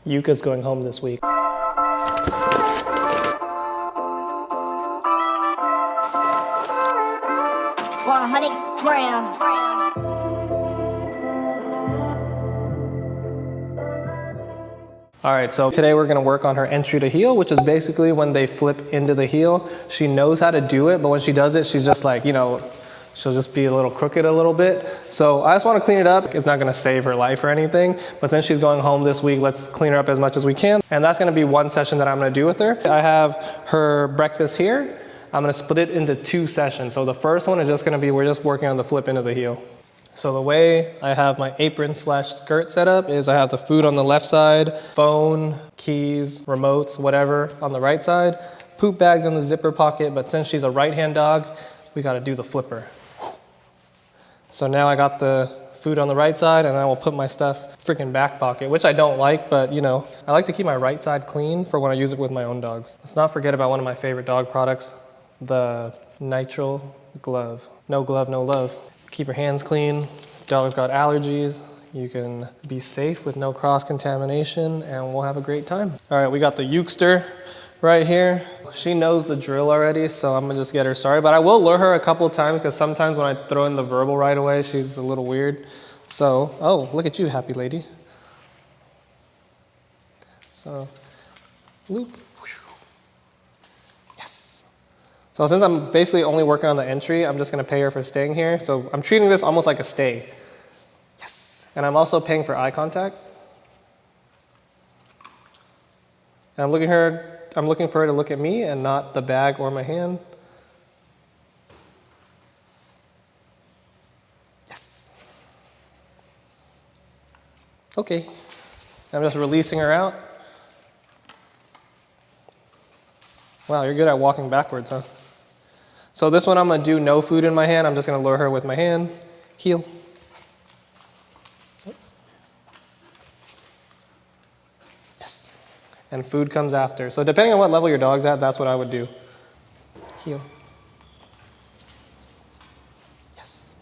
Yuca's going home this week. 100 grams. All right, so today we're gonna work on her entry to heel, which is basically when they flip into the heel. She knows how to do it, but when she does it, she's just like, you know, she'll just be a little crooked a little bit. So I just wanna clean it up. It's not gonna save her life or anything, but since she's going home this week, let's clean her up as much as we can. And that's gonna be one session that I'm gonna do with her. I have her breakfast here. I'm gonna split it into 2 sessions. So the first one is just gonna be, we're just working on the flip into the heel. So the way I have my apron / skirt set up is I have the food on the left side, phone, keys, remotes, whatever on the right side, poop bags in the zipper pocket, but since she's a right-hand dog, we gotta do the flipper. So now I got the food on the right side and I will put my stuff freaking back pocket, which I don't like, but you know, I like to keep my right side clean for when I use it with my own dogs. Let's not forget about one of my favorite dog products, the nitrile glove. No glove, no love. Keep your hands clean. If dog's got allergies, you can be safe with no cross-contamination and we'll have a great time. All right, we got the Yukester right here. She knows the drill already, so I'm gonna just get her started. But I will lure her a couple of times because sometimes when I throw in the verbal right away, she's a little weird. So, oh, look at you, happy lady. So, loop. So since I'm basically only working on the entry, I'm just gonna pay her for staying here. So I'm treating this almost like a stay. Yes. And I'm also paying for eye contact. And I'm looking for her to look at me and not the bag or my hand. Yes. Okay. I'm just releasing her out. Wow, you're good at walking backwards, huh? So this one I'm gonna do no food in my hand. I'm just gonna lure her with my hand. Heel. Yes. And food comes after. So depending on what level your dog's at, that's what I would do. Heel. Yes.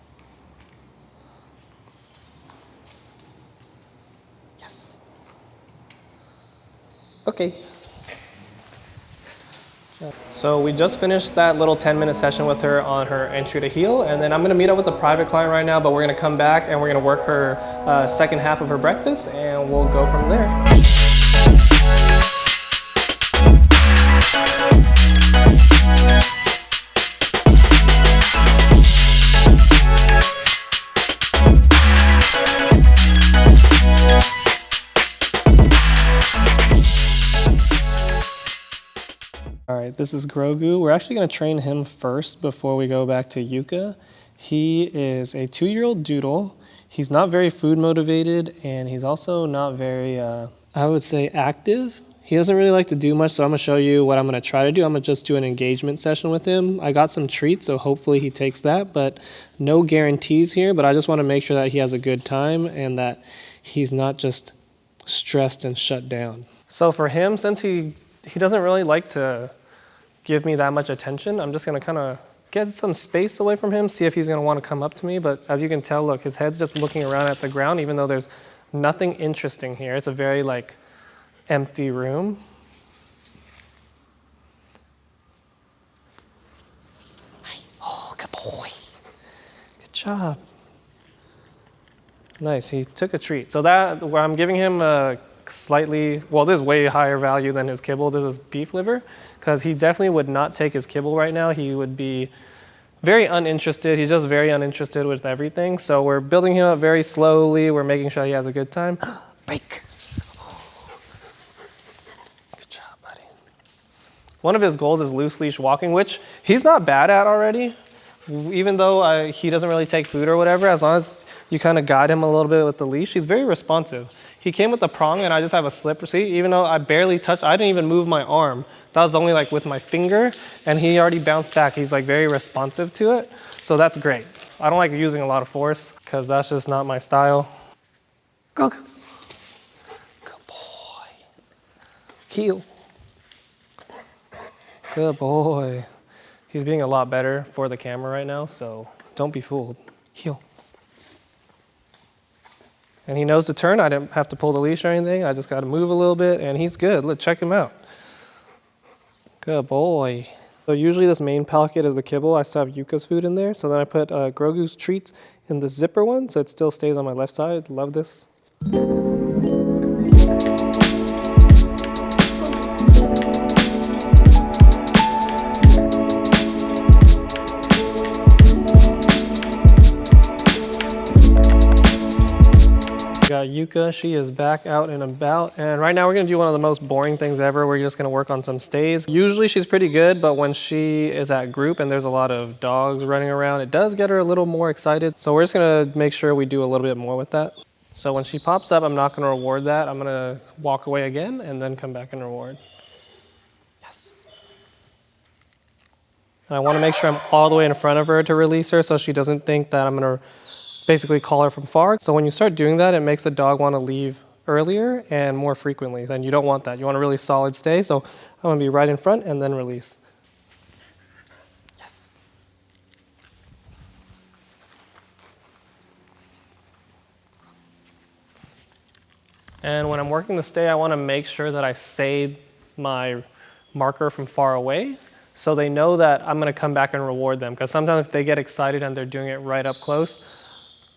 Yes. Okay. So we just finished that little 10-minute session with her on her entry to heel, and then I'm gonna meet up with a private client right now, but we're gonna come back and we're gonna work her second half of her breakfast and we'll go from there. All right, this is Grogu. We're actually gonna train him first before we go back to Yuca. He is a 2-year-old Doodle. He's not very food motivated and he's also not very, I would say, active. He doesn't really like to do much, so I'm gonna show you what I'm gonna try to do. I'm gonna just do an engagement session with him. I got some treats, so hopefully he takes that, but no guarantees here, but I just wanna make sure that he has a good time and that he's not just stressed and shut down. So for him, since he doesn't really like to give me that much attention, I'm just gonna kind of get some space away from him, see if he's gonna wanna come up to me. But as you can tell, look, his head's just looking around at the ground, even though there's nothing interesting here. It's a very like empty room. Oh, good boy. Good job. Nice, he took a treat. So that, where I'm giving him a slightly, well, this is way higher value than his kibble. This is beef liver, because he definitely would not take his kibble right now. He would be very uninterested. He's just very uninterested with everything. So we're building him up very slowly. We're making sure he has a good time. Break. Good job, buddy. One of his goals is loose leash walking, which he's not bad at already. Even though he doesn't really take food or whatever, as long as you kind of guide him a little bit with the leash, he's very responsive. He came with the prong and I just have a slip. See, even though I barely touched, I didn't even move my arm. That was only like with my finger and he already bounced back. He's like very responsive to it. So that's great. I don't like using a lot of force because that's just not my style. Good boy. Heel. Good boy. He's being a lot better for the camera right now, so don't be fooled. Heel. And he knows to turn. I didn't have to pull the leash or anything. I just got to move a little bit, and he's good. Look, check him out. Good boy. So usually this main packet is the kibble. I still have Yuca's food in there. So then I put Grogu's treats in the zipper one, so it still stays on my left side. Love this. Got Yuca, she is back out and about, and right now we're gonna do one of the most boring things ever. We're just gonna work on some stays. Usually she's pretty good, but when she is at group and there's a lot of dogs running around, it does get her a little more excited. So we're just gonna make sure we do a little bit more with that. So when she pops up, I'm not gonna reward that. I'm gonna walk away again and then come back and reward. Yes. And I wanna make sure I'm all the way in front of her to release her so she doesn't think that I'm gonna basically call her from far. So when you start doing that, it makes the dog want to leave earlier and more frequently. And you don't want that. You want a really solid stay. So I'm going to be right in front and then release. Yes. And when I'm working the stay, I want to make sure that I say my marker from far away so they know that I'm going to come back and reward them. Because sometimes if they get excited and they're doing it right up close,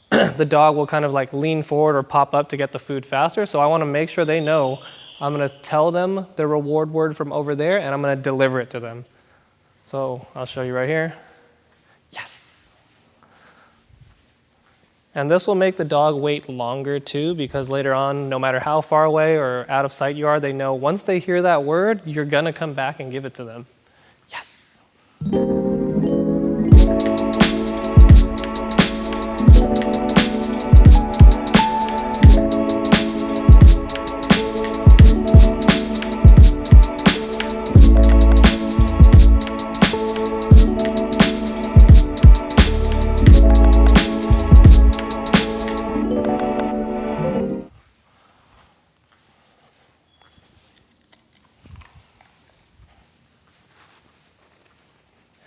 the dog will kind of like lean forward or pop up to get the food faster. So I want to make sure they know I'm going to tell them the reward word from over there and I'm going to deliver it to them. So I'll show you right here. Yes. And this will make the dog wait longer too, because later on, no matter how far away or out of sight you are, they know once they hear that word, you're going to come back and give it to them. Yes.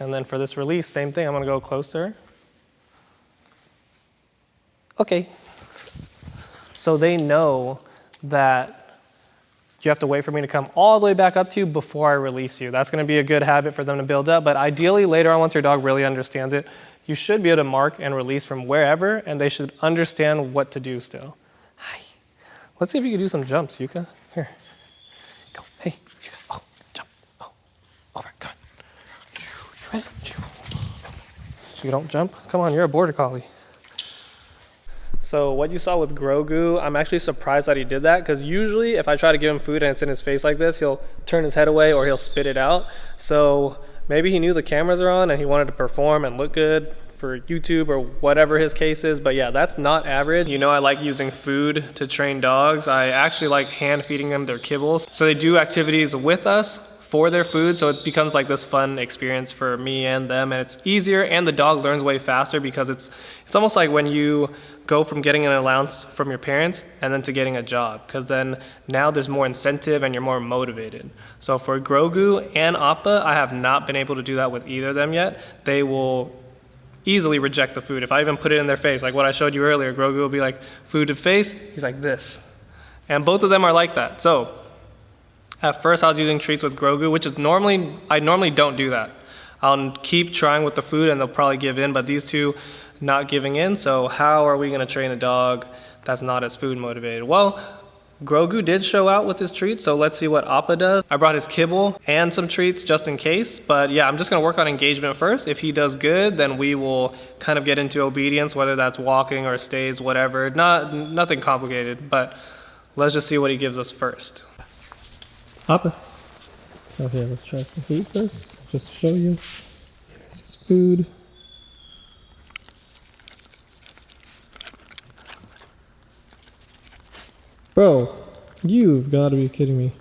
And then for this release, same thing. I'm going to go closer. Okay. So they know that you have to wait for me to come all the way back up to you before I release you. That's going to be a good habit for them to build up. But ideally, later on, once your dog really understands it, you should be able to mark and release from wherever, and they should understand what to do still. Hi. Let's see if you can do some jumps, Yuca. Here. Go. Hey, Yuca. Oh, jump. Oh, over. Come on. You ready? So you don't jump? Come on, you're a border collie. So what you saw with Grogu, I'm actually surprised that he did that, because usually if I try to give him food and it's in his face like this, he'll turn his head away or he'll spit it out. So maybe he knew the cameras are on and he wanted to perform and look good for YouTube or whatever his case is. But yeah, that's not average. You know, I like using food to train dogs. I actually like hand feeding them their kibbles. So they do activities with us for their food, so it becomes like this fun experience for me and them, and it's easier, and the dog learns way faster, because it's almost like when you go from getting an allowance from your parents and then to getting a job, because then now there's more incentive and you're more motivated. So for Grogu and Appa, I have not been able to do that with either of them yet. They will easily reject the food. If I even put it in their face, like what I showed you earlier, Grogu will be like, food to face, he's like this. And both of them are like that. So at first I was using treats with Grogu, which is I normally don't do that. I'll keep trying with the food and they'll probably give in, but these two not giving in. So how are we gonna train a dog that's not as food motivated? Well, Grogu did show out with his treats, so let's see what Appa does. I brought his kibble and some treats just in case, but yeah, I'm just gonna work on engagement first. If he does good, then we will kind of get into obedience, whether that's walking or stays, whatever. Nothing complicated, but let's just see what he gives us first. Appa. So here, let's try some food first, just to show you. Here's his food. Bro, you've got to be kidding me.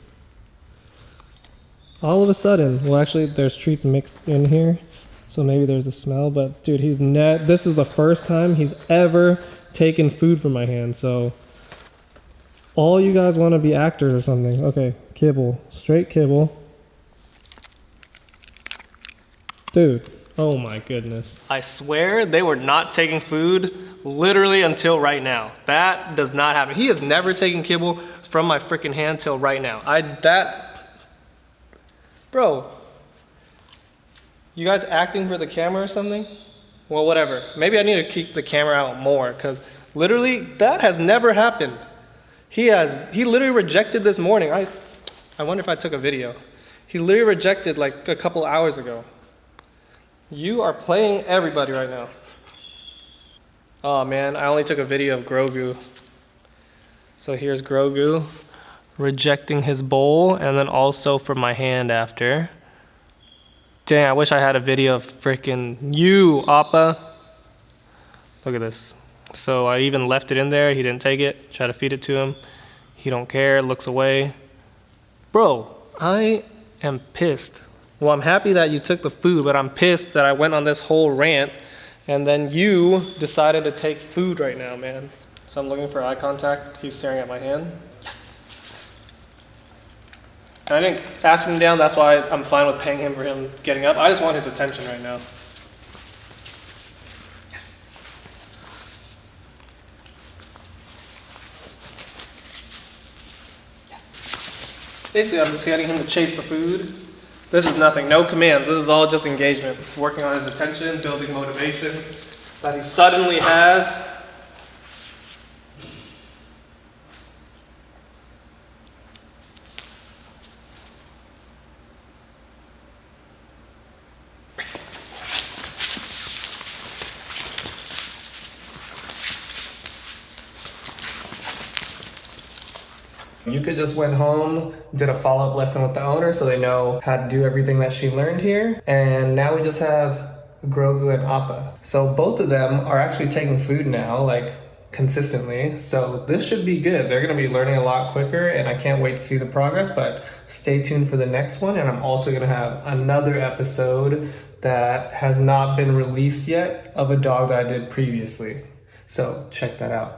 All of a sudden, well actually there's treats mixed in here, so maybe there's a smell, but dude, this is the first time he's ever taken food from my hand, so all you guys want to be actors or something. Okay, kibble, straight kibble. Dude, Oh my goodness. I swear they were not taking food literally until right now. That does not happen. He has never taken kibble from my freaking hand till right now. Bro, you guys acting for the camera or something? Well, whatever. Maybe I need to keep the camera out more because literally that has never happened. He literally rejected this morning. I wonder if I took a video. He literally rejected like a couple hours ago. You are playing everybody right now. Oh man, I only took a video of Grogu. So here's Grogu rejecting his bowl and then also from my hand after. Dang, I wish I had a video of freaking you, Appa. Look at this. So I even left it in there. He didn't take it. Try to feed it to him. He don't care, looks away. Bro, I am pissed. Well, I'm happy that you took the food, but I'm pissed that I went on this whole rant and then you decided to take food right now, man. So I'm looking for eye contact. He's staring at my hand. Yes. I didn't ask him down, that's why I'm fine with paying him for him getting up. I just want his attention right now. Yes. Yes. Basically, I'm just getting him to chase the food. This is nothing, no commands. This is all just engagement. Working on his attention, building motivation that he suddenly has. Yuca just went home, did a follow-up lesson with the owner so they know how to do everything that she learned here. And now we just have Grogu and Appa. So both of them are actually taking food now, like consistently. So this should be good. They're gonna be learning a lot quicker and I can't wait to see the progress, but stay tuned for the next one. And I'm also gonna have another episode that has not been released yet of a dog that I did previously. So check that out.